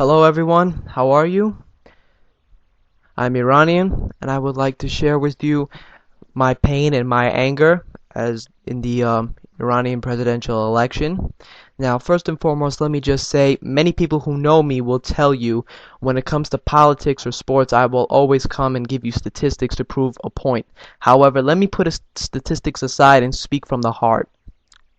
Hello everyone, how are you? I'm Iranian and I would like to share with you my pain and my anger as in the Iranian presidential election. Now, first and foremost, let me just say many people who know me will tell you when it comes to politics or sports, I will always come and give you statistics to prove a point. However, let me put statistics aside and speak from the heart.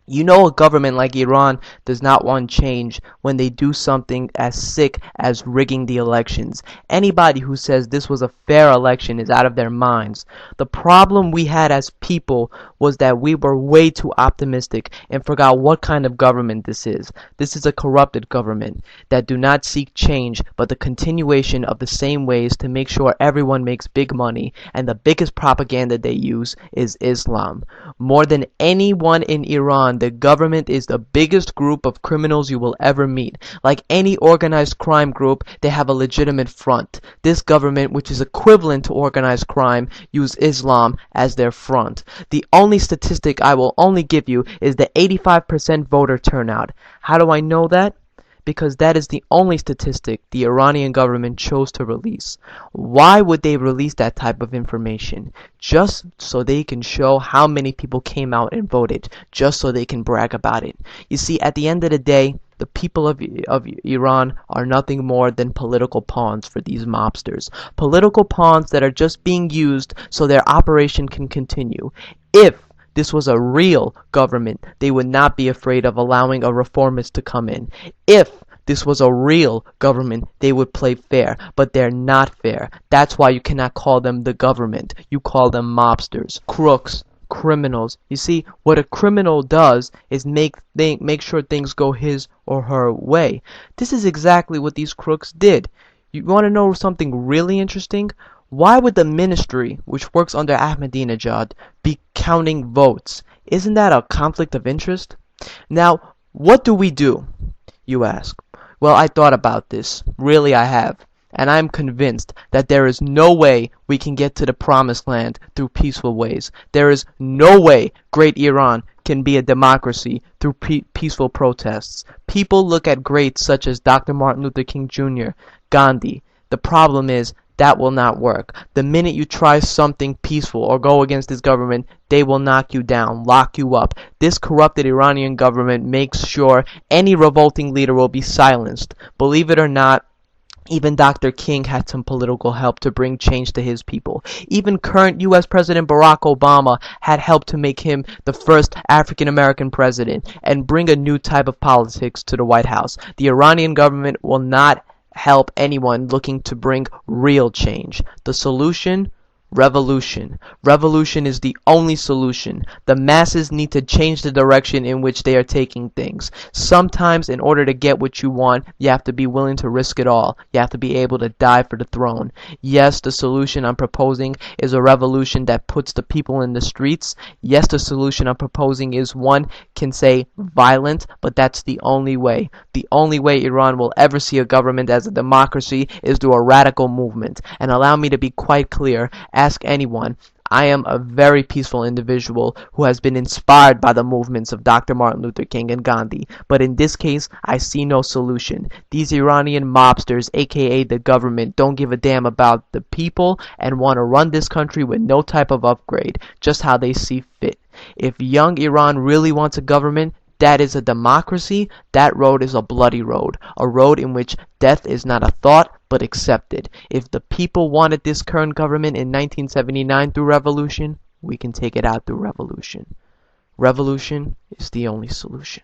You know a government like Iran does not want change when they do something as sick as rigging the elections. Anybody who says this was a fair election is out of their minds. The problem we had as people was that we were way too optimistic and forgot what kind of government this is. This is a corrupted government that do not seek change but the continuation of the same ways to make sure everyone makes big money, and the biggest propaganda they use is Islam. More than anyone in Iran, the government is the biggest group of criminals you will ever meet. Like any organized crime group, they have a legitimate front. This government, which is equivalent to organized crime, use Islam as their front. The only statistic I will only give you is the 85% voter turnout. How do I know that? Because that is the only statistic the Iranian government chose to release. Why would they release that type of information? Just so they can show how many people came out and voted, just so they can brag about it. You see, at the end of the day, the people of Iran are nothing more than political pawns for these mobsters. Political pawns that are just being used so their operation can continue. If this was a real government, they would not be afraid of allowing a reformist to come in. If this was a real government, they would play fair, but they're not fair. That's why you cannot call them the government. You call them mobsters, crooks, criminals. You see, what a criminal does is make sure things go his or her way. This is exactly what these crooks did. You want to know something really interesting? Why would the ministry, which works under Ahmadinejad, be counting votes? Isn't that a conflict of interest? Now, what do we do, you ask? Well, I thought about this. Really, I have. And I'm convinced that there is no way we can get to the promised land through peaceful ways. There is no way great Iran can be a democracy through peaceful protests. People look at greats such as Dr. Martin Luther King Jr., Gandhi. The problem is, that will not work. The minute you try something peaceful or go against this government, they will knock you down, lock you up. This corrupted Iranian government makes sure any revolting leader will be silenced. Believe it or not, even Dr. King had some political help to bring change to his people. Even current U.S. President Barack Obama had helped to make him the first African American president and bring a new type of politics to the White House. The Iranian government will not help anyone looking to bring real change. The solution? Revolution. Revolution is the only solution. The masses need to change the direction in which they are taking things. Sometimes, in order to get what you want, you have to be willing to risk it all. You have to be able to die for the throne. Yes, the solution I'm proposing is a revolution that puts the people in the streets. Yes, the solution I'm proposing is one can say violent, but that's the only way. The only way Iran will ever see a government as a democracy is through a radical movement. And allow me to be quite clear. Ask anyone. I am a very peaceful individual who has been inspired by the movements of Dr. Martin Luther King and Gandhi. But in this case, I see no solution. These Iranian mobsters, aka the government, don't give a damn about the people and want to run this country with no type of upgrade, just how they see fit. If young Iran really wants a government that is a democracy, that road is a bloody road, a road in which death is not a thought but accepted. If the people wanted this current government in 1979 through revolution, we can take it out through revolution. Revolution is the only solution.